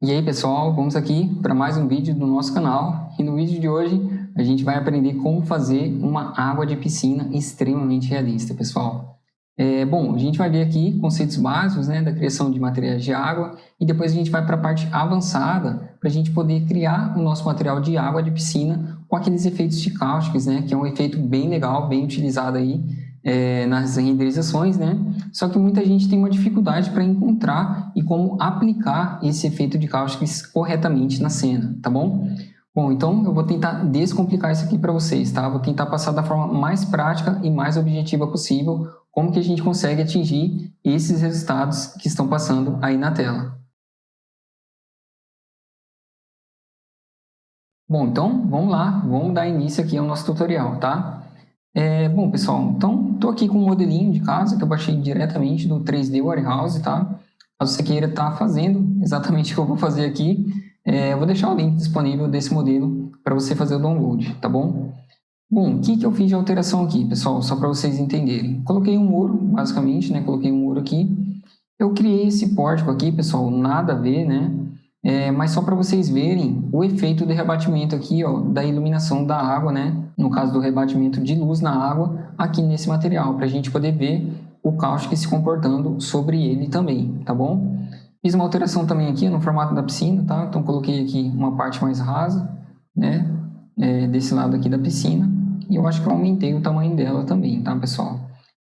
E aí pessoal, vamos aqui para mais um vídeo do nosso canal e no vídeo de hoje a gente vai aprender como fazer uma água de piscina extremamente realista, pessoal. Bom, a gente vai ver aqui conceitos básicos, né, da criação de materiais de água e depois a gente vai para a parte avançada para a gente poder criar o nosso material de água de piscina com aqueles efeitos de cáusticos, né, que é um efeito bem legal, bem utilizado aí nas renderizações, né? Só que muita gente tem uma dificuldade para encontrar e como aplicar esse efeito de cáusticos corretamente na cena, tá bom? Bom, então eu vou tentar descomplicar isso aqui para vocês, tá? Vou tentar passar da forma mais prática e mais objetiva possível como que a gente consegue atingir esses resultados que estão passando aí na tela. Bom, então vamos lá, vamos dar início aqui ao nosso tutorial, tá? Bom, pessoal, então estou aqui com um modelinho de casa que eu baixei diretamente do 3D Warehouse, tá? Caso você queira estar fazendo exatamente o que eu vou fazer aqui, eu vou deixar o link disponível desse modelo para você fazer o download, tá bom? Bom, o que eu fiz de alteração aqui, pessoal, só para vocês entenderem. Coloquei um muro, basicamente, né? Coloquei um muro aqui. Eu criei esse pórtico aqui, pessoal, nada a ver, né? Mas só para vocês verem o efeito de rebatimento aqui, ó, da iluminação da água, né? No caso do rebatimento de luz na água, aqui nesse material, para a gente poder ver o cáustico se comportando sobre ele também, tá bom? Fiz uma alteração também aqui no formato da piscina, tá? Então coloquei aqui uma parte mais rasa, né? Desse lado aqui da piscina, e eu acho que eu aumentei o tamanho dela também, tá, pessoal?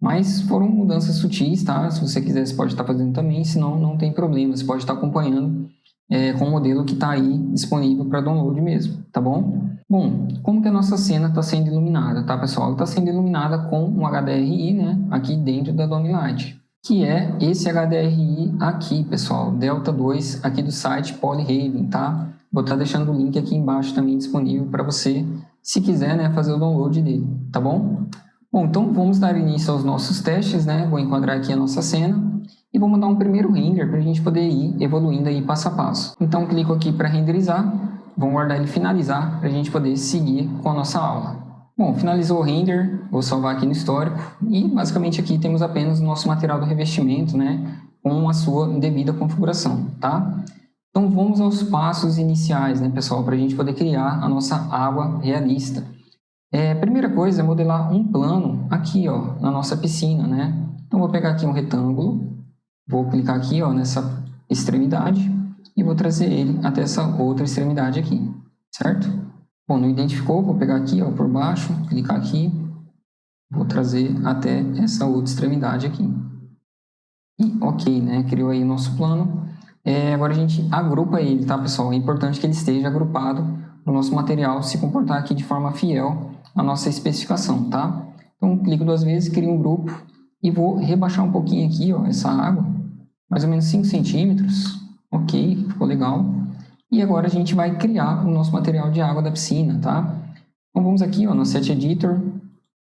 Mas foram mudanças sutis, tá? Se você quiser, você pode estar fazendo também, senão não tem problema, você pode estar acompanhando com o modelo que está aí disponível para download mesmo, tá bom? Bom, como que a nossa cena está sendo iluminada, tá, pessoal? Está sendo iluminada com um HDRI, né, aqui dentro da Domlight, que é esse HDRI aqui, pessoal, Delta 2, aqui do site Polyhaven, tá? Vou estar deixando o link aqui embaixo também disponível para você, se quiser, né, fazer o download dele, tá bom? Bom, então vamos dar início aos nossos testes, né? Vou enquadrar aqui a nossa cena e vou mandar um primeiro render para a gente poder ir evoluindo aí passo a passo. Então clico aqui para renderizar, vou guardar ele finalizar para a gente poder seguir com a nossa aula. Bom, finalizou o render, vou salvar aqui no histórico e basicamente aqui temos apenas o nosso material do revestimento, né? Com a sua devida configuração, tá? Então vamos aos passos iniciais, né, pessoal, para a gente poder criar a nossa água realista. Primeira coisa é modelar um plano aqui, ó, na nossa piscina, né? Então, vou pegar aqui um retângulo, vou clicar aqui, ó, nessa extremidade e vou trazer ele até essa outra extremidade aqui, certo? Bom, não identificou, vou pegar aqui, ó, por baixo, clicar aqui, vou trazer até essa outra extremidade aqui. E ok, né? Criou aí o nosso plano. Agora a gente agrupa ele, tá, pessoal? É importante que ele esteja agrupado para o nosso material se comportar aqui de forma fiel à nossa especificação, tá? Então, clico duas vezes, crio um grupo e vou rebaixar um pouquinho aqui, ó, essa água, mais ou menos 5 centímetros. Ok, ficou legal. E agora a gente vai criar o nosso material de água da piscina, tá? Então, vamos aqui, ó, no Set Editor,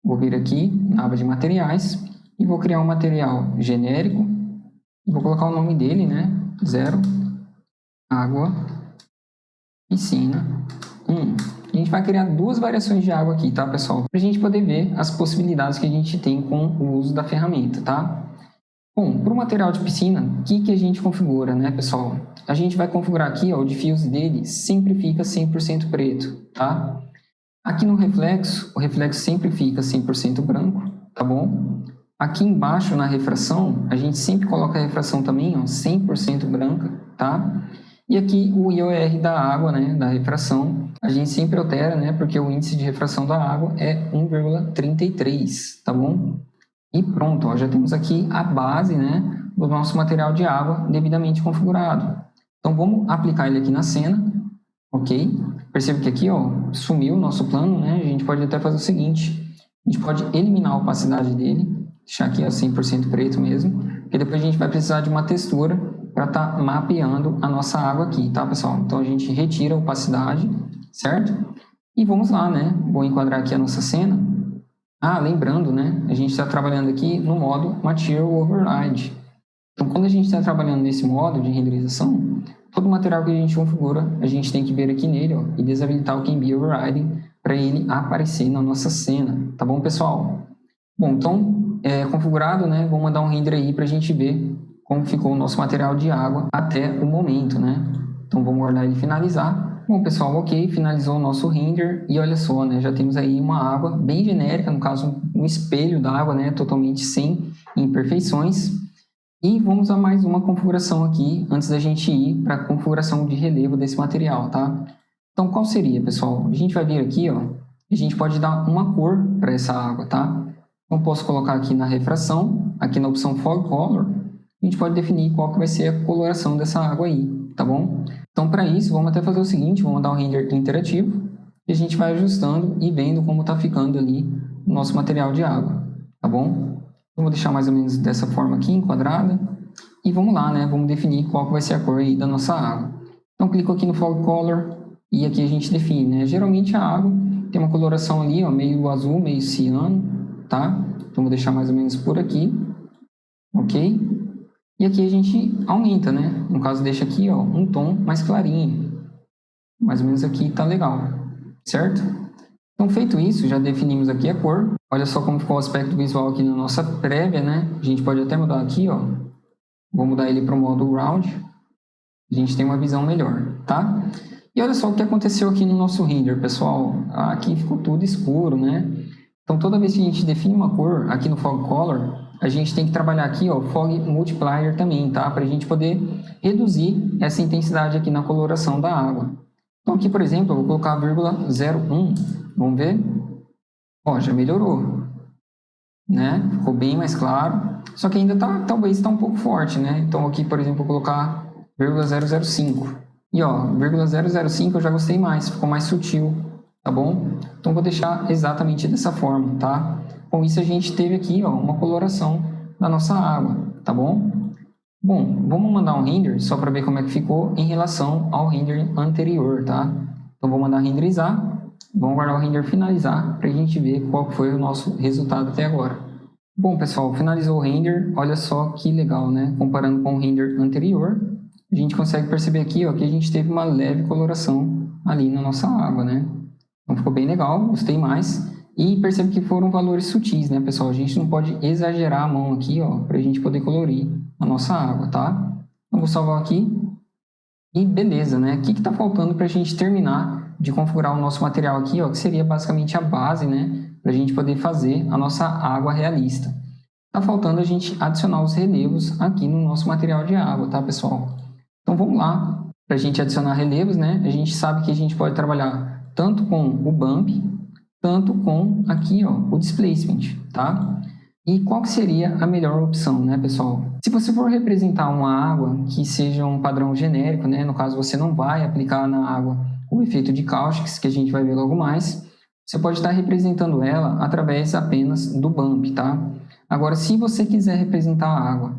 vou vir aqui na aba de materiais e vou criar um material genérico e vou colocar o nome dele, né? 0, água, piscina, 1. A gente vai criar duas variações de água aqui, tá, pessoal? Para a gente poder ver as possibilidades que a gente tem com o uso da ferramenta, tá? Bom, para o material de piscina, o que a gente configura, né, pessoal? A gente vai configurar aqui, ó, o diffuse dele sempre fica 100% preto, tá? Aqui no reflexo, o reflexo sempre fica 100% branco, tá bom? Aqui embaixo na refração, a gente sempre coloca a refração também, ó, 100% branca, tá? E aqui o IOR da água, né, da refração, a gente sempre altera, né, porque o índice de refração da água é 1,33, tá bom? E pronto, ó, já temos aqui a base, né, do nosso material de água devidamente configurado. Então vamos aplicar ele aqui na cena, ok? Perceba que aqui, ó, sumiu o nosso plano, né? A gente pode até fazer o seguinte, a gente pode eliminar a opacidade dele, deixar aqui a 100% preto mesmo, porque depois a gente vai precisar de uma textura para estar mapeando a nossa água aqui, tá, pessoal? Então a gente retira a opacidade, certo? E vamos lá, né? Vou enquadrar aqui a nossa cena. Lembrando, né? A gente está trabalhando aqui no modo Material Override. Então, quando a gente está trabalhando nesse modo de renderização, todo o material que a gente configura, a gente tem que ver aqui nele, ó, e desabilitar o Can Be Overriding para ele aparecer na nossa cena, tá bom, pessoal? Bom, então, configurado, né? Vou mandar um render aí para a gente ver como ficou o nosso material de água até o momento, né? vamos guardar ele e finalizar. Bom, pessoal, ok, finalizou o nosso render e olha só, né, já temos aí uma água bem genérica, no caso um espelho da água, né, totalmente sem imperfeições. E vamos a mais uma configuração aqui, antes da gente ir para a configuração de relevo desse material, tá? Então, qual seria, pessoal? A gente vai vir aqui, ó, e a gente pode dar uma cor para essa água, tá? Então, posso colocar aqui na refração, aqui na opção Fog Color, a gente pode definir qual que vai ser a coloração dessa água aí, tá bom? Então, para isso, vamos até fazer o seguinte, vamos dar um render interativo, e a gente vai ajustando e vendo como está ficando ali o nosso material de água, tá bom? Eu vou deixar mais ou menos dessa forma aqui, enquadrada. E vamos lá, né? Vamos definir qual que vai ser a cor aí da nossa água. Então, clico aqui no Fog Color e aqui a gente define, né? Geralmente a água tem uma coloração ali, ó, meio azul, meio ciano, tá? Então, vou deixar mais ou menos por aqui, ok? E aqui a gente aumenta, né? No caso, deixa aqui, ó, um tom mais clarinho. Mais ou menos aqui tá legal, certo? Então, feito isso, já definimos aqui a cor. Olha só como ficou o aspecto visual aqui na nossa prévia, né? A gente pode até mudar aqui, ó. Vou mudar ele para o modo Round. A gente tem uma visão melhor, tá? E olha só o que aconteceu aqui no nosso render, pessoal. Aqui ficou tudo escuro, né? Então, toda vez que a gente define uma cor aqui no Fog Color, a gente tem que trabalhar aqui, ó, Fog Multiplier também, tá? Para a gente poder reduzir essa intensidade aqui na coloração da água. Então, aqui, por exemplo, eu vou colocar 0,01. Vamos ver? Ó, já melhorou, né? Ficou bem mais claro. Só que ainda talvez está um pouco forte, né? Então, aqui, por exemplo, eu vou colocar 0,005. E, ó, 0,005 eu já gostei mais, ficou mais sutil, tá bom? Então, vou deixar exatamente dessa forma, tá? Com isso, a gente teve aqui, ó, uma coloração da nossa água, tá bom? Bom, vamos mandar um render só para ver como é que ficou em relação ao render anterior, tá? Então, vou mandar renderizar. Vamos guardar o render finalizar para a gente ver qual foi o nosso resultado até agora. Bom, pessoal, finalizou o render. Olha só que legal, né? Comparando com o render anterior, a gente consegue perceber aqui, ó, que a gente teve uma leve coloração ali na nossa água, né? Então ficou bem legal, gostei mais. E percebe que foram valores sutis, né, pessoal? A gente não pode exagerar a mão aqui, ó, para a gente poder colorir a nossa água, tá? Então vou salvar aqui. E beleza, né? O que está faltando para a gente terminar de configurar o nosso material aqui, ó, que seria basicamente a base, né, para a gente poder fazer a nossa água realista. Está faltando a gente adicionar os relevos aqui no nosso material de água, tá, pessoal? Então vamos lá, para a gente adicionar relevos, né, a gente sabe que a gente pode trabalhar tanto com o bump, tanto com aqui, ó, o displacement, tá? E qual que seria a melhor opção, né, pessoal? Se você for representar uma água que seja um padrão genérico, né, no caso você não vai aplicar na água o efeito de caustics, que a gente vai ver logo mais, você pode estar representando ela através apenas do bump, tá? Agora, se você quiser representar a água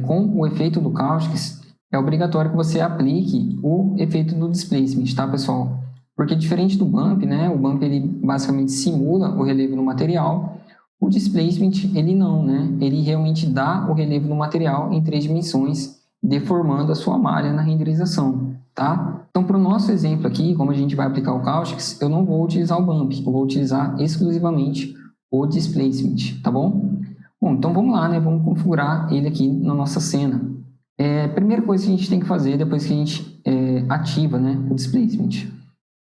com o efeito do caustics, é obrigatório que você aplique o efeito do displacement, tá, pessoal? Porque diferente do bump, né, o bump ele basicamente simula o relevo no material. O displacement, ele não, né? Ele realmente dá o relevo no material em 3 dimensões, deformando a sua malha na renderização, tá? Então, para o nosso exemplo aqui, como a gente vai aplicar o caustics, eu não vou utilizar o bump, eu vou utilizar exclusivamente o displacement, tá bom? Bom, então vamos lá, né? Vamos configurar ele aqui na nossa cena. Primeira coisa que a gente tem que fazer depois que a gente ativa, né, o displacement,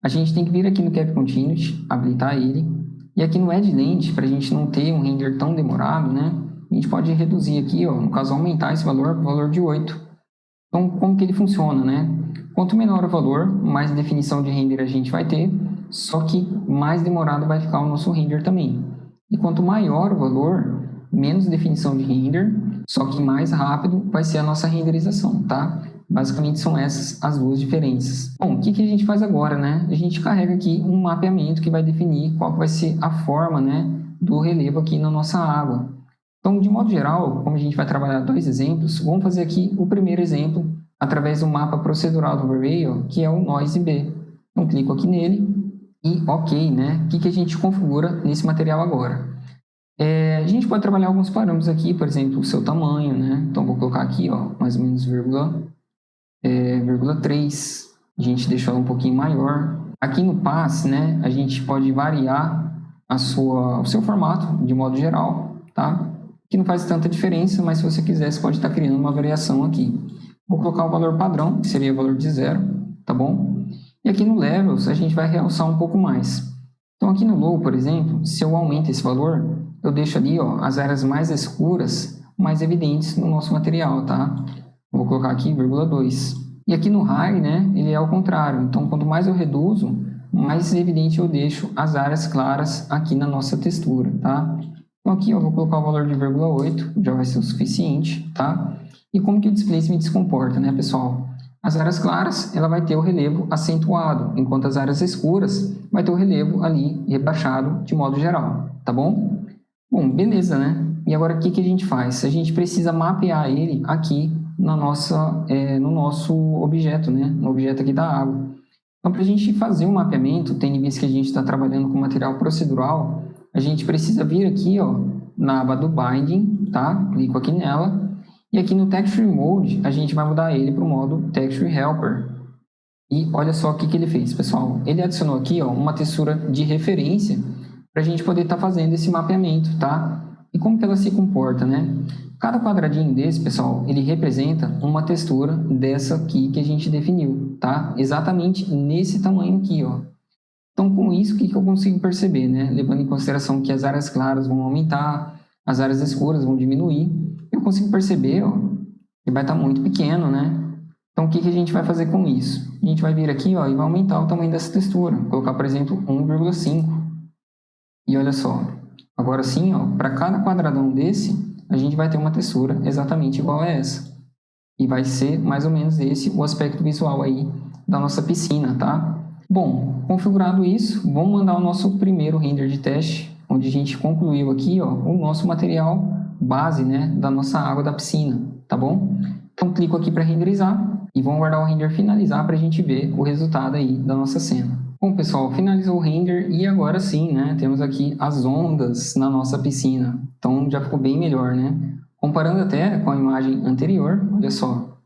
a gente tem que vir aqui no Cap Continuity, habilitar ele. E aqui no Add Length, para a gente não ter um render tão demorado, né? A gente pode reduzir aqui, ó, no caso, aumentar esse valor para o valor de 8. Então, como que ele funciona, né? Quanto menor o valor, mais definição de render a gente vai ter, só que mais demorado vai ficar o nosso render também. E quanto maior o valor, menos definição de render, só que mais rápido vai ser a nossa renderização, tá? Basicamente são essas as duas diferenças. Bom, o que a gente faz agora, né? A gente carrega aqui um mapeamento que vai definir qual vai ser a forma, né, do relevo aqui na nossa água. Então, de modo geral, como a gente vai trabalhar 2 exemplos, vamos fazer aqui o primeiro exemplo através do mapa procedural do Array, que é o Noise B. Então, clico aqui nele e OK, né? O que a gente configura nesse material agora? A gente pode trabalhar alguns parâmetros aqui, por exemplo, o seu tamanho, né? Então, vou colocar aqui, ó, mais ou menos 0,3. A gente deixou ela um pouquinho maior. Aqui no pass, né, a gente pode variar o seu formato de modo geral, tá? Que não faz tanta diferença, mas se você quiser, você pode estar criando uma variação aqui. Vou colocar o valor padrão, que seria o valor de 0. tá bom? E aqui no Levels, a gente vai realçar um pouco mais. Então, aqui no Low, por exemplo, se eu aumento esse valor, eu deixo ali ó, as áreas mais escuras, mais evidentes no nosso material, tá? Vou colocar aqui 0,2. E aqui no High, né, ele é ao contrário. Então, quanto mais eu reduzo, mais evidente eu deixo as áreas claras aqui na nossa textura, tá? Então, aqui eu vou colocar o valor de 0,8, já vai ser o suficiente, tá? E como que o Displacement se comporta, né, pessoal? As áreas claras, ela vai ter o relevo acentuado, enquanto as áreas escuras vai ter o relevo ali rebaixado de modo geral, tá bom? Bom, beleza, né? E agora o que a gente faz? A gente precisa mapear ele aqui na nossa, no nosso objeto, né? No objeto aqui da água. Então, para a gente fazer um mapeamento, tendo visto que a gente está trabalhando com material procedural, a gente precisa vir aqui ó, na aba do Binding, tá? Clico aqui nela. E aqui no Texture Mode, a gente vai mudar ele para o modo Texture Helper. E olha só o que ele fez, pessoal. Ele adicionou aqui ó, uma textura de referência para a gente poder estar fazendo esse mapeamento, tá? E como que ela se comporta, né? Cada quadradinho desse, pessoal, ele representa uma textura dessa aqui que a gente definiu, tá? Exatamente nesse tamanho aqui, ó. Então, com isso, o que eu consigo perceber, né? Levando em consideração que as áreas claras vão aumentar, as áreas escuras vão diminuir, eu consigo perceber ó, que vai estar muito pequeno, né? Então, o que a gente vai fazer com isso? A gente vai vir aqui ó, e vai aumentar o tamanho dessa textura. Vou colocar, por exemplo, 1,5. E olha só, agora sim, para cada quadradão desse, a gente vai ter uma textura exatamente igual a essa. E vai ser mais ou menos esse o aspecto visual aí da nossa piscina, tá? Bom, configurado isso, vamos mandar o nosso primeiro render de teste, onde a gente concluiu aqui ó, o nosso material base, né, da nossa água da piscina, tá bom? Então, clico aqui para renderizar e vamos guardar o render finalizar para a gente ver o resultado aí da nossa cena. Bom, pessoal, finalizou o render e agora sim, né, temos aqui as ondas na nossa piscina. Então, já ficou bem melhor, né? Comparando até com a imagem anterior, olha só,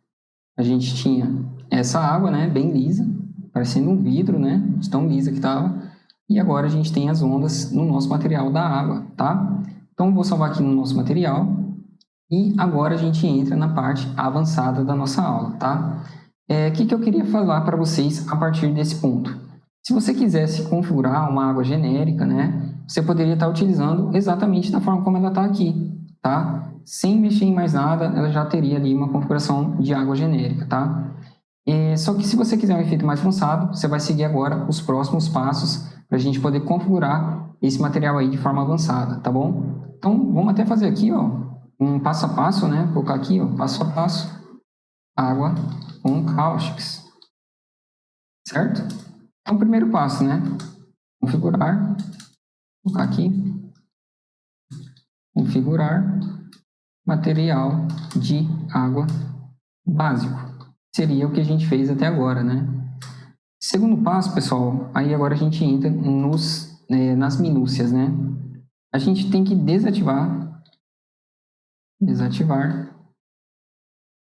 a gente tinha essa água, né, bem lisa, parecendo um vidro, né, de tão lisa que estava. E agora a gente tem as ondas no nosso material da água, tá? Então, vou salvar aqui no nosso material. E agora a gente entra na parte avançada da nossa aula, tá? O que eu queria falar para vocês a partir desse ponto? Se você quisesse configurar uma água genérica, né? Você poderia estar utilizando exatamente da forma como ela está aqui, tá? Sem mexer em mais nada, ela já teria ali uma configuração de água genérica, tá? Só que se você quiser um efeito mais avançado, você vai seguir agora os próximos passos para a gente poder configurar esse material aí de forma avançada, tá bom? Então, vamos até fazer aqui, ó, um passo a passo, né? Vou colocar aqui, ó, passo a passo, água com caustics, certo? Então, primeiro passo, né? Configurar, vou colocar aqui, configurar material de água básico. Seria o que a gente fez até agora, né? Segundo passo, pessoal, aí agora a gente entra nas minúcias, né? A gente tem que desativar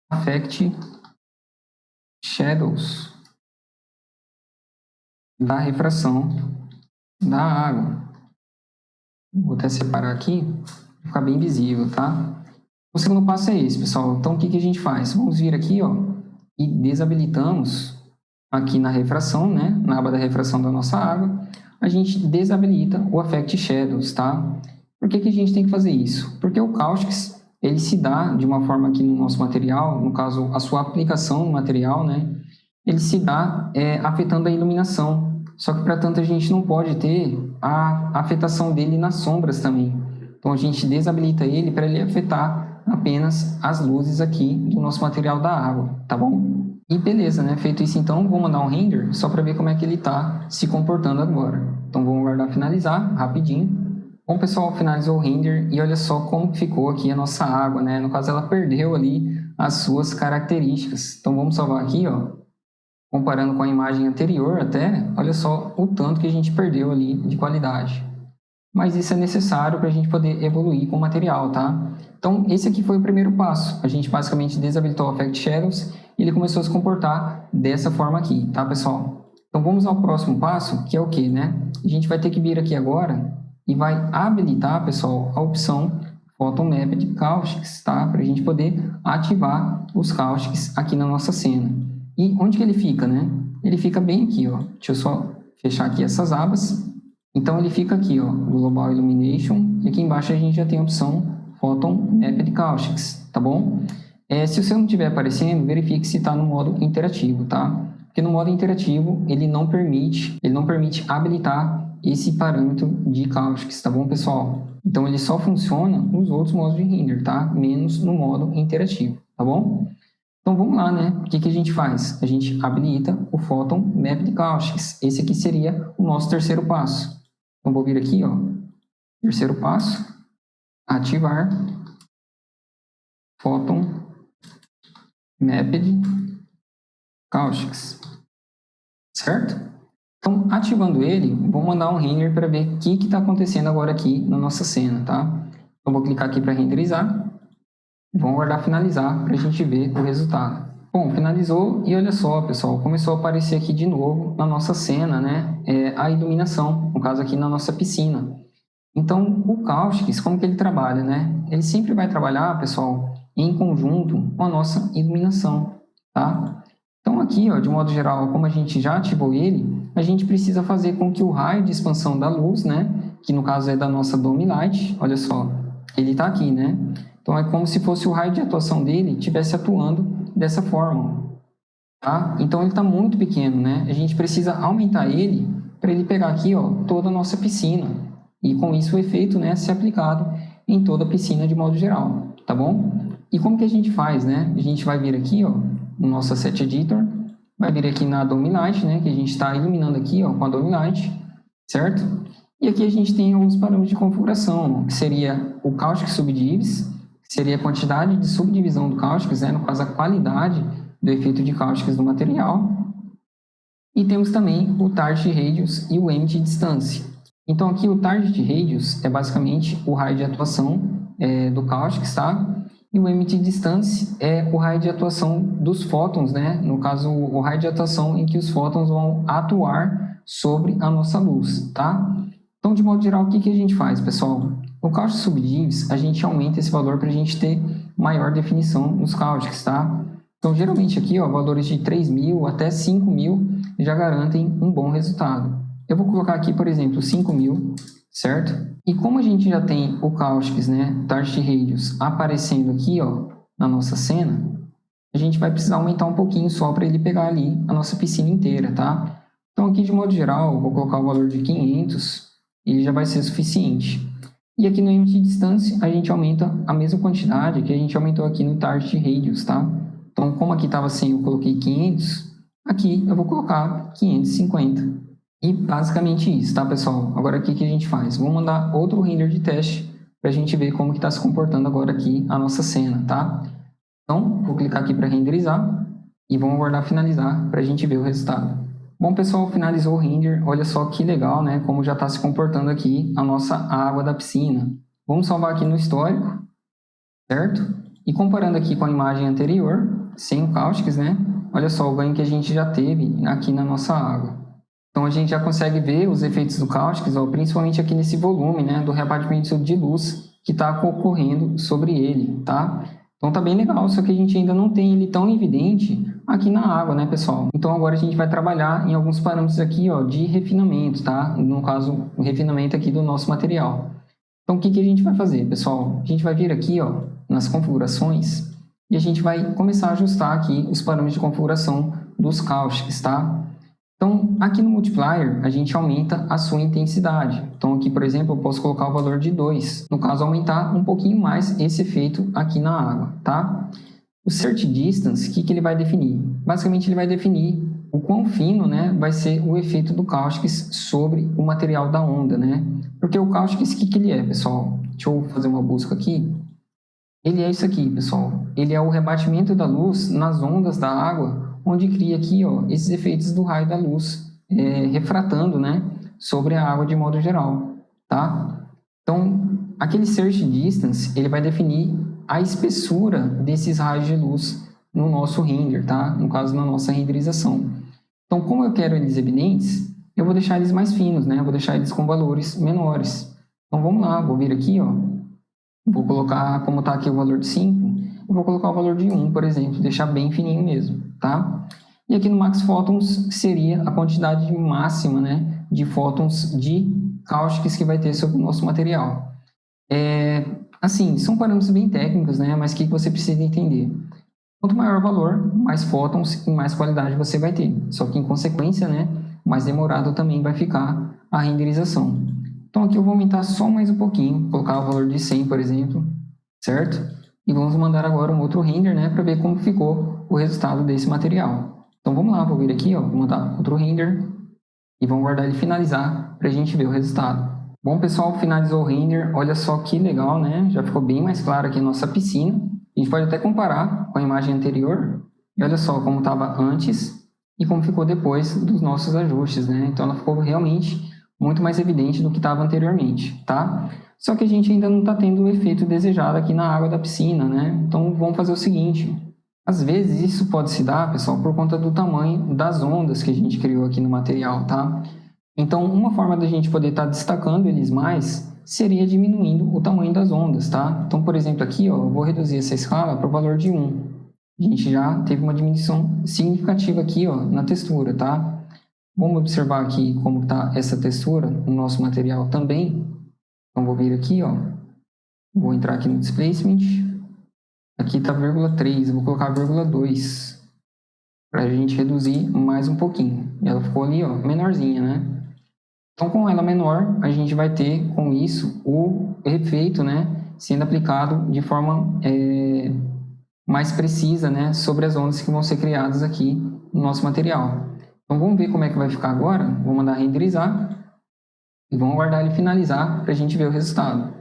Affect Shadows da refração da água. Vou até separar aqui, para ficar bem visível, tá? O segundo passo é esse, pessoal. Então, o que a gente faz? Vamos vir aqui, ó, e desabilitamos aqui na refração, né? Na aba da refração da nossa água, a gente desabilita o Affect Shadows, tá? Por que a gente tem que fazer isso? Porque o Caustics, ele se dá de uma forma aqui no nosso material, no caso, a sua aplicação no material, né? Ele se dá afetando a iluminação. Só que, para tanto, a gente não pode ter a afetação dele nas sombras também. Então, a gente desabilita ele para ele afetar apenas as luzes aqui do nosso material da água, tá bom? E beleza, né? Feito isso, então, vou mandar um render só para ver como é que ele está se comportando agora. Então, vamos guardar finalizar, rapidinho. Bom, pessoal, finalizou o render e olha só como ficou aqui a nossa água, né? No caso, ela perdeu ali as suas características. Então, vamos salvar aqui, ó. Comparando com a imagem anterior até, olha só o tanto que a gente perdeu ali de qualidade. Mas isso é necessário para a gente poder evoluir com o material, tá? Então, esse aqui foi o primeiro passo. A gente basicamente desabilitou o Affect Shadows e ele começou a se comportar dessa forma aqui, tá, pessoal? Então, vamos ao próximo passo, que é o quê, né? A gente vai ter que vir aqui agora e vai habilitar, pessoal, a opção Photomapped Caustics, tá? Para a gente poder ativar os caustics aqui na nossa cena. E onde que ele fica, né? ele fica bem aqui, ó. Deixa eu só fechar aqui essas abas. Então, ele fica aqui, ó, Global Illumination, e aqui embaixo a gente já tem a opção Photon Mapped Caustics, tá bom? Se o seu não estiver aparecendo, verifique se está no modo interativo, tá? Porque no modo interativo, ele não permite habilitar esse parâmetro de caustics, tá bom, pessoal? Então, ele só funciona nos outros modos de render, tá? Menos no modo interativo, tá bom? Então, vamos lá, né? O que a gente faz? A gente habilita o Photon Mapped Caustics. Esse aqui seria o nosso terceiro passo. Então, vou vir aqui, ó. Terceiro passo. Ativar Photon Mapped Caustics. Certo? Então, ativando ele, vou mandar um render para ver o que está acontecendo agora aqui na nossa cena, tá? Então, vou clicar aqui para renderizar. Vamos aguardar finalizar para a gente ver o resultado. Bom, finalizou e olha só, pessoal, começou a aparecer aqui de novo na nossa cena, né? A iluminação, no caso aqui na nossa piscina. Então, o Caustics, como que ele trabalha, né? Ele sempre vai trabalhar, pessoal, em conjunto com a nossa iluminação, tá? Então, aqui, ó, de modo geral, como a gente já ativou ele, a gente precisa fazer com que o raio de expansão da luz, né? Que no caso é da nossa Dome Light, olha só, ele está aqui, né? Então, é como se fosse o raio de atuação dele estivesse atuando dessa forma, tá? Então, ele está muito pequeno, né? A gente precisa aumentar ele para ele pegar aqui, ó, toda a nossa piscina. E com isso o efeito, né, ser aplicado em toda a piscina de modo geral, tá bom? E como que a gente faz, né? A gente vai vir aqui, ó, no nosso Asset Editor, vai vir aqui na Dome Light, né, que a gente está iluminando aqui, ó, com a Dome Light, certo? E aqui a gente tem alguns parâmetros de configuração, que seria o Caustic Subdivis, que seria a quantidade de subdivisão do Caustics, né, no caso a qualidade do efeito de Caustics do material. E temos também o Target Radius e o Emit Distance. Então aqui o Target Radius é basicamente o raio de atuação do Caustics, tá? E o Emit Distance é o raio de atuação dos fótons, né? No caso, o raio de atuação em que os fótons vão atuar sobre a nossa luz, tá? Então, de modo geral, o que a gente faz, pessoal? No Caustic Subdivis, a gente aumenta esse valor para a gente ter maior definição nos Caustics, tá? Então, geralmente aqui, ó, valores de 3.000 até 5.000 já garantem um bom resultado. Eu vou colocar aqui, por exemplo, 5.000, certo? E como a gente já tem o Caustics, né, Target Radius aparecendo aqui, ó, na nossa cena, a gente vai precisar aumentar um pouquinho só para ele pegar ali a nossa piscina inteira, tá? Então aqui de modo geral, eu vou colocar o valor de 500 e ele já vai ser suficiente. E aqui no Emit Distance a gente aumenta a mesma quantidade que a gente aumentou aqui no Target Radius, tá? Então como aqui estava 100, eu coloquei 500, aqui eu vou colocar 550. E basicamente isso, tá, pessoal? Agora o que a gente faz? Vou mandar outro render de teste para a gente ver como que está se comportando agora aqui a nossa cena, tá? Então, vou clicar aqui para renderizar e vamos aguardar finalizar para a gente ver o resultado. Bom, pessoal, finalizou o render. Olha só que legal, né? Como já está se comportando aqui a nossa água da piscina. Vamos salvar aqui no histórico, certo? E comparando aqui com a imagem anterior, sem o Caustics, né? Olha só o ganho que a gente já teve aqui na nossa água. Então, a gente já consegue ver os efeitos do Caustics, ó, principalmente aqui nesse volume, né, do rebatimento de luz que está ocorrendo sobre ele, tá? Então, tá bem legal, só que a gente ainda não tem ele tão evidente aqui na água, né, pessoal? Então, agora a gente vai trabalhar em alguns parâmetros aqui, ó, de refinamento, tá? No caso, o refinamento aqui do nosso material. Então, o que a gente vai fazer, pessoal? A gente vai vir aqui, ó, nas configurações e a gente vai começar a ajustar aqui os parâmetros de configuração dos Caustics, tá? Então, aqui no Multiplier, a gente aumenta a sua intensidade. Então, aqui, por exemplo, eu posso colocar o valor de 2. No caso, aumentar um pouquinho mais esse efeito aqui na água, tá? O Search Distance, o que ele vai definir? Basicamente, ele vai definir o quão fino, né, vai ser o efeito do Caustics sobre o material da onda, né? Porque o Caustics, o que ele é, pessoal? Deixa eu fazer uma busca aqui. Ele é isso aqui, pessoal. Ele é o rebatimento da luz nas ondas da água, onde cria aqui, ó, esses efeitos do raio da luz, refratando, né, sobre a água de modo geral, tá? Então, aquele Search Distance, ele vai definir a espessura desses raios de luz no nosso render, tá? No caso, na nossa renderização. Então, como eu quero eles evidentes, eu vou deixar eles mais finos, né? Eu vou deixar eles com valores menores. Então, vamos lá, vou vir aqui, ó. Vou colocar, como está aqui o valor de 5, eu vou colocar o valor de 1, por exemplo, deixar bem fininho mesmo, tá? E aqui no Max Photons seria a quantidade máxima, né, de fótons de cáusticos que vai ter sobre o nosso material. Assim, são parâmetros bem técnicos, né, mas que você precisa entender. Quanto maior o valor, mais fótons e mais qualidade você vai ter. Só que, em consequência, né, mais demorado também vai ficar a renderização. Então, aqui eu vou aumentar só mais um pouquinho, colocar o valor de 100, por exemplo, certo? E vamos mandar agora um outro render, né, para ver como ficou o resultado desse material. Então, vamos lá, vou vir aqui, ó, vou mandar outro render e vamos guardar ele finalizar para a gente ver o resultado. Bom, pessoal, finalizou o render. Olha só que legal, né? Já ficou bem mais claro aqui a nossa piscina. A gente pode até comparar com a imagem anterior. E olha só como estava antes e como ficou depois dos nossos ajustes, né? Então, ela ficou realmente muito mais evidente do que estava anteriormente, tá? Só que a gente ainda não está tendo o efeito desejado aqui na água da piscina, né? Então, vamos fazer o seguinte. Às vezes, isso pode se dar, pessoal, por conta do tamanho das ondas que a gente criou aqui no material, tá? Então, uma forma da gente poder estar destacando eles mais seria diminuindo o tamanho das ondas, tá? Então, por exemplo, aqui, ó, eu vou reduzir essa escala para o valor de 1. A gente já teve uma diminuição significativa aqui, ó, na textura, tá? Vamos observar aqui como está essa textura no nosso material também. Então, vou vir aqui, ó, vou entrar aqui no Displacement. Aqui está 0,3, eu vou colocar 0,2 para a gente reduzir mais um pouquinho. Ela ficou ali, ó, menorzinha, né? Então, com ela menor, a gente vai ter, com isso, o efeito, né, sendo aplicado de forma mais precisa, né, sobre as ondas que vão ser criadas aqui no nosso material. Então, vamos ver como é que vai ficar agora. Vou mandar renderizar e vamos aguardar ele finalizar para a gente ver o resultado.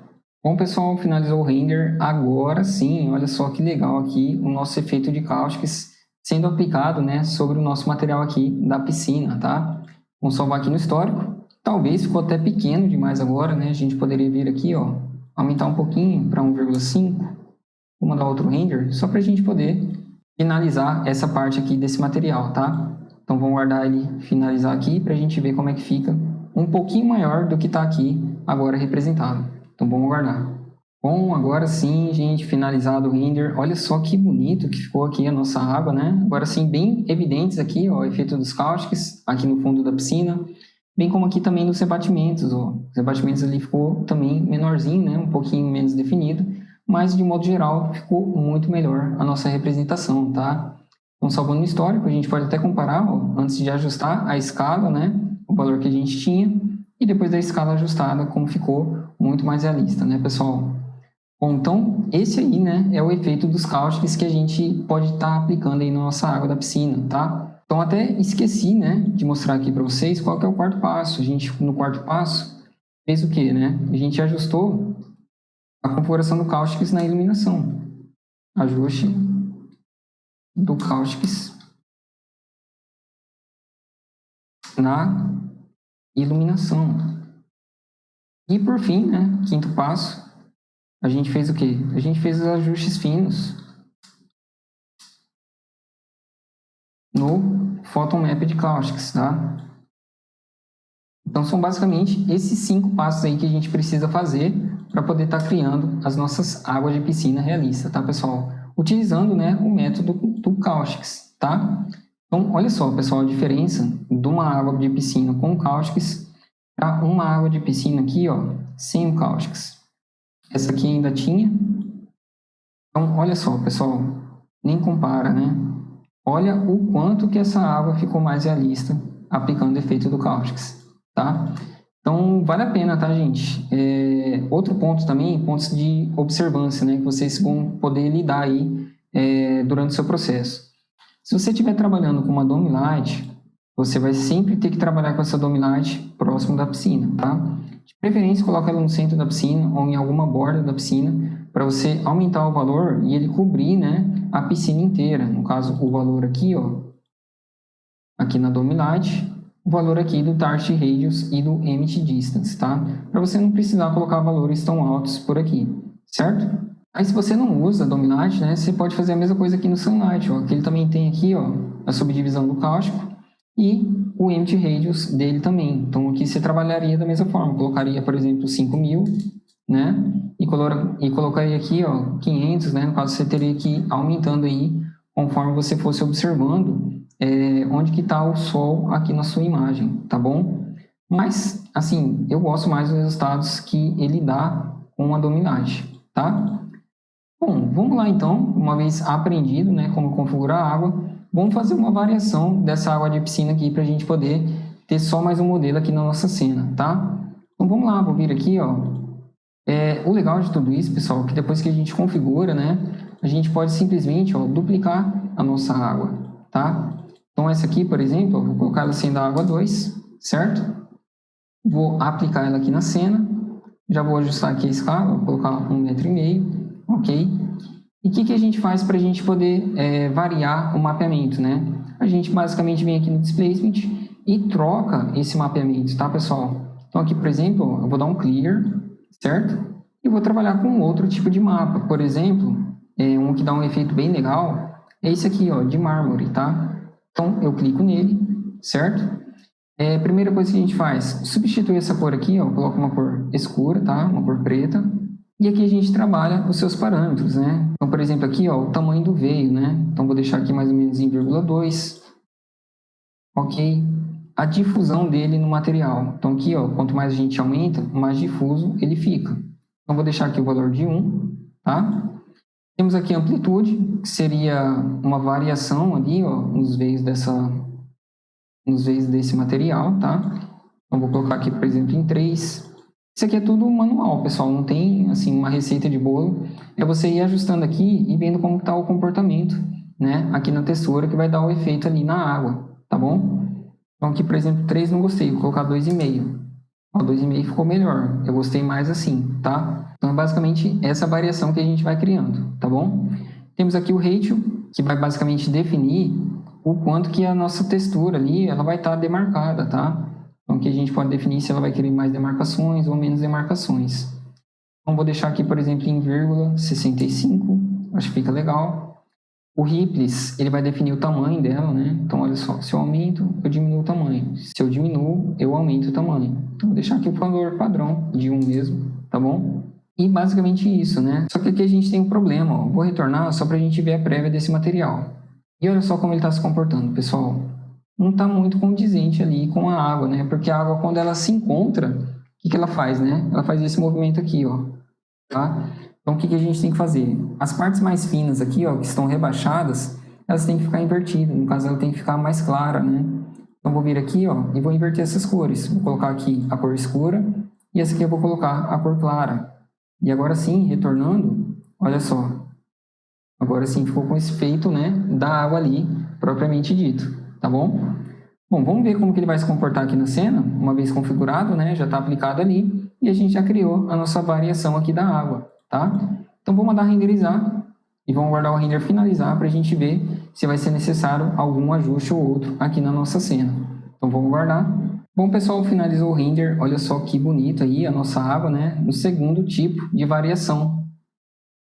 Bom, pessoal, finalizou o render. Agora sim, olha só que legal aqui o nosso efeito de cáusticos sendo aplicado, né, sobre o nosso material aqui da piscina, tá? Vamos salvar aqui no histórico. Talvez ficou até pequeno demais agora, né? A gente poderia vir aqui, ó, aumentar um pouquinho para 1,5. Vou mandar outro render, só para a gente poder finalizar essa parte aqui desse material, tá? Então, vamos guardar ele finalizar aqui para a gente ver como é que fica um pouquinho maior do que está aqui agora representado. Então, vamos guardar. Bom, agora sim, gente, finalizado o render. Olha só que bonito que ficou aqui a nossa água, né? Agora sim, bem evidentes aqui, ó, o efeito dos cáusticos aqui no fundo da piscina. Bem como aqui também nos rebatimentos, ó. Os rebatimentos ali ficou também menorzinho, né? Um pouquinho menos definido, mas de modo geral ficou muito melhor a nossa representação, tá? Então, salvando no histórico, a gente pode até comparar, ó, antes de ajustar a escala, né? O valor que a gente tinha, e depois da escala ajustada, como ficou muito mais realista, né, pessoal? Bom, então, esse aí, né, é o efeito dos cáusticos que a gente pode estar aplicando aí na nossa água da piscina, tá? Então, até esqueci, né, de mostrar aqui para vocês qual que é o quarto passo. A gente, no quarto passo, fez o quê, né? A gente ajustou a configuração do cáusticos na iluminação. Ajuste do cáusticos na iluminação. E, por fim, né, quinto passo, a gente fez o quê? A gente fez os ajustes finos no PhotonMap de cáusticos, tá? Então, são basicamente esses 5 passos aí que a gente precisa fazer para poder estar criando as nossas águas de piscina realista, tá, pessoal? Utilizando, né, o método do cáusticos, tá? Então, olha só, pessoal, a diferença de uma água de piscina com cáusticos para uma água de piscina aqui, ó, sem o cáusticos. Essa aqui ainda tinha. Então, olha só, pessoal, nem compara, né? Olha o quanto que essa água ficou mais realista aplicando o efeito do cáusticos, tá? Então, vale a pena, tá, gente? Outro ponto também, pontos de observância, né? Que vocês vão poder lidar aí durante o seu processo. Se você estiver trabalhando com uma dome light, você vai sempre ter que trabalhar com essa dome light próximo da piscina, tá? De preferência, coloca ela no centro da piscina ou em alguma borda da piscina para você aumentar o valor e ele cobrir, né, a piscina inteira. No caso, o valor aqui, ó, aqui na dome light, o valor aqui do Target Radius e do Emit Distance, tá? Para você não precisar colocar valores tão altos por aqui, certo? Aí, se você não usa Dome Light, né, você pode fazer a mesma coisa aqui no Sunlight, ó, que ele também tem aqui, ó, a subdivisão do cáustico e o Emit Radius dele também. Então, aqui você trabalharia da mesma forma, colocaria, por exemplo, 5.000, né, e colocaria aqui, ó, 500, né, no caso você teria que ir aumentando aí, conforme você fosse observando onde que está o sol aqui na sua imagem, tá bom? Mas, assim, eu gosto mais dos resultados que ele dá com a Dominate, tá? Bom, vamos lá então, uma vez aprendido, né, como configurar a água, vamos fazer uma variação dessa água de piscina aqui para a gente poder ter só mais um modelo aqui na nossa cena, tá? Então vamos lá, vou vir aqui, ó. O legal de tudo isso, pessoal, é que depois que a gente configura, né, a gente pode simplesmente, ó, duplicar a nossa água, tá? Então essa aqui, por exemplo, ó, vou colocar ela sendo a água 2, certo? Vou aplicar ela aqui na cena, já vou ajustar aqui a escala, vou colocar 1,5 m, ok? E o que a gente faz para a gente poder variar o mapeamento, né? A gente basicamente vem aqui no Displacement e troca esse mapeamento, tá, pessoal? Então aqui, por exemplo, eu vou dar um Clear, certo? E vou trabalhar com outro tipo de mapa. Por exemplo, um que dá um efeito bem legal é esse aqui, ó, de mármore, tá? Então eu clico nele, certo? Primeira coisa que a gente faz, substitui essa cor aqui, ó, coloca uma cor escura, tá? Uma cor preta. E aqui a gente trabalha os seus parâmetros, né? Então, por exemplo, aqui, ó, o tamanho do veio, né? Então, vou deixar aqui mais ou menos em 0,2. Ok? A difusão dele no material. Então, aqui, ó, quanto mais a gente aumenta, mais difuso ele fica. Então, vou deixar aqui o valor de 1, tá? Temos aqui a amplitude, que seria uma variação ali, ó, nos veios desse material, tá? Então, vou colocar aqui, por exemplo, em 3. Isso aqui é tudo manual, pessoal, não tem assim uma receita de bolo. É você ir ajustando aqui e vendo como está o comportamento, né? Aqui na textura que vai dar o efeito ali na água, tá bom? Então aqui, por exemplo, 3 não gostei, vou colocar 2,5. Ó, 2,5 ficou melhor, eu gostei mais assim, tá? Então é basicamente essa variação que a gente vai criando, tá bom? Temos aqui o ratio, que vai basicamente definir o quanto que a nossa textura ali ela vai estar demarcada, tá? Então, aqui a gente pode definir se ela vai querer mais demarcações ou menos demarcações. Então, vou deixar aqui, por exemplo, em 0,65, acho que fica legal. O Ripples, ele vai definir o tamanho dela, né? Então, olha só, se eu aumento, eu diminuo o tamanho. Se eu diminuo, eu aumento o tamanho. Então, vou deixar aqui o valor padrão de 1 mesmo, tá bom? E basicamente isso, né? Só que aqui a gente tem um problema, ó. Vou retornar só para a gente ver a prévia desse material. E olha só como ele está se comportando, pessoal. Não está muito condizente ali com a água, né? Porque a água, quando ela se encontra, o que ela faz, né? Ela faz esse movimento aqui, ó. Tá? Então, o que a gente tem que fazer? As partes mais finas aqui, ó, que estão rebaixadas, elas têm que ficar invertidas. No caso, ela tem que ficar mais clara, né? Então, vou vir aqui, ó, e vou inverter essas cores. Vou colocar aqui a cor escura e essa aqui eu vou colocar a cor clara. E agora sim, retornando, olha só. Agora sim ficou com esse efeito, né, da água ali, propriamente dito, tá bom? Bom, vamos ver como que ele vai se comportar aqui na cena, uma vez configurado, né, já está aplicado ali, e a gente já criou a nossa variação aqui da água, tá? Então, vou mandar renderizar e vamos guardar o render finalizar para a gente ver se vai ser necessário algum ajuste ou outro aqui na nossa cena. Então, vamos guardar. Bom, pessoal, finalizou o render, olha só que bonito aí a nossa água, né, no segundo tipo de variação.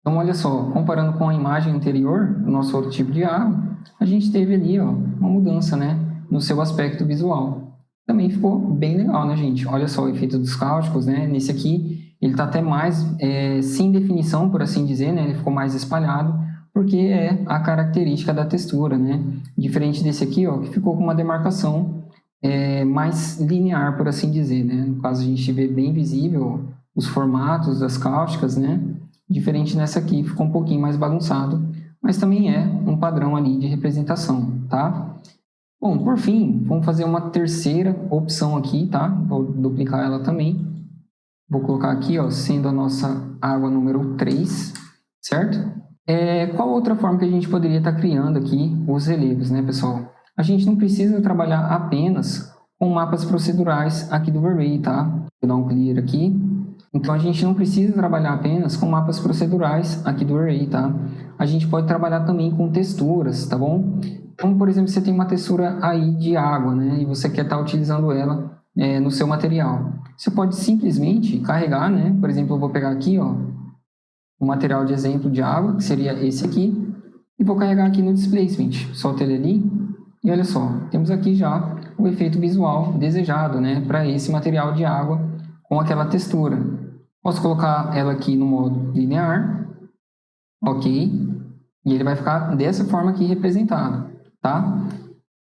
Então, olha só, comparando com a imagem anterior, do nosso outro tipo de água, a gente teve ali, ó, uma mudança, né, no seu aspecto visual. Também ficou bem legal, né, gente? Olha só o efeito dos cáusticos, né? Nesse aqui, ele está até mais sem definição, por assim dizer, né? Ele ficou mais espalhado, porque é a característica da textura, né? Diferente desse aqui, ó, que ficou com uma demarcação mais linear, por assim dizer, né? No caso, a gente vê bem visível os formatos das cáusticas, né? Diferente nessa aqui, ficou um pouquinho mais bagunçado, mas também é um padrão ali de representação, tá? Bom, por fim, vamos fazer uma terceira opção aqui, tá? Vou duplicar ela também. Vou colocar aqui, ó, sendo a nossa água número 3, certo? Qual outra forma que a gente poderia estar criando aqui os relevos, né, pessoal? A gente não precisa trabalhar apenas com mapas procedurais aqui do V-Ray, tá? Vou dar um clear aqui. Então, a gente não precisa trabalhar apenas com mapas procedurais aqui do Array, tá? A gente pode trabalhar também com texturas, tá bom? Como, por exemplo, você tem uma textura aí de água, né? E você quer estar utilizando ela no seu material. Você pode simplesmente carregar, né? Por exemplo, eu vou pegar aqui, ó, um material de exemplo de água, que seria esse aqui, e vou carregar aqui no Displacement. Solto ele ali, e olha só, temos aqui já o efeito visual desejado, né? Para esse material de água com aquela textura. Posso colocar ela aqui no modo linear, ok? E ele vai ficar dessa forma aqui representado, tá?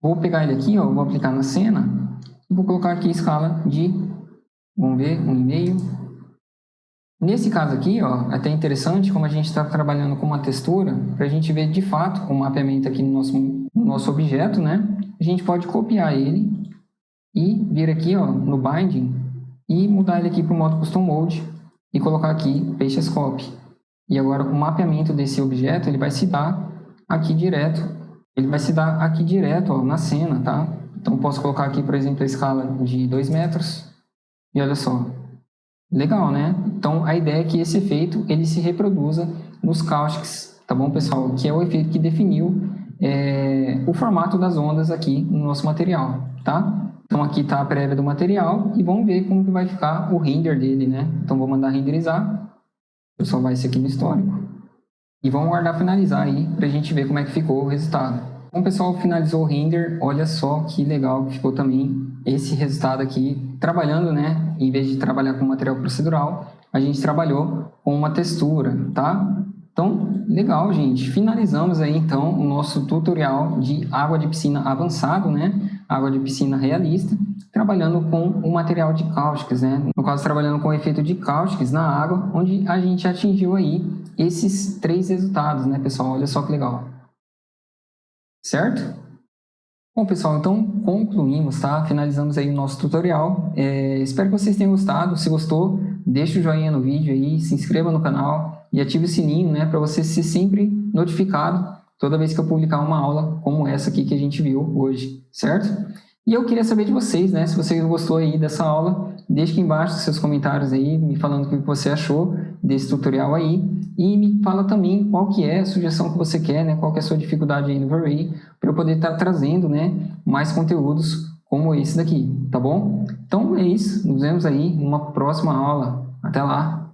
Vou pegar ele aqui, ó, vou aplicar na cena e vou colocar aqui a escala de, vamos ver, 1,5. Nesse caso aqui, ó, é até interessante como a gente está trabalhando com uma textura, para a gente ver de fato o mapeamento aqui no nosso objeto, né? A gente pode copiar ele e vir aqui, ó, no Binding e mudar ele aqui para o modo Custom Mode e colocar aqui Paste as Copy. E agora o mapeamento desse objeto ele vai se dar aqui direto. Ele vai se dar aqui direto, ó, na cena, tá? Então posso colocar aqui, por exemplo, a escala de 2 metros. E olha só. Legal, né? Então a ideia é que esse efeito ele se reproduza nos caustics, tá bom, pessoal? Que é o efeito que definiu o formato das ondas aqui no nosso material, tá? Então aqui está a prévia do material e vamos ver como que vai ficar o render dele, né? Então vou mandar renderizar, vou salvar isso aqui no histórico e vamos guardar finalizar aí para a gente ver como é que ficou o resultado. Bom, pessoal, finalizou o render, olha só que legal que ficou também esse resultado aqui, trabalhando, né? Em vez de trabalhar com material procedural, a gente trabalhou com uma textura, tá? Então, legal, gente. Finalizamos aí, então, o nosso tutorial de água de piscina avançado, né? Água de piscina realista, trabalhando com o material de cáusticos, né? No caso, trabalhando com o efeito de cáusticos na água, onde a gente atingiu aí esses 3 resultados, né, pessoal? Olha só que legal. Certo? Bom, pessoal, então concluímos, tá? Finalizamos aí o nosso tutorial. Espero que vocês tenham gostado. Se gostou, deixa o joinha no vídeo aí, se inscreva no canal e ative o sininho, né, para você ser sempre notificado toda vez que eu publicar uma aula como essa aqui que a gente viu hoje, certo? E eu queria saber de vocês, né, se você gostou aí dessa aula, deixe aqui embaixo seus comentários aí, me falando o que você achou desse tutorial aí. E me fala também qual que é a sugestão que você quer, né? Qual que é a sua dificuldade aí no V-Ray, para eu poder estar trazendo, né, mais conteúdos como esse daqui, tá bom? Então é isso, nos vemos aí numa próxima aula. Até lá!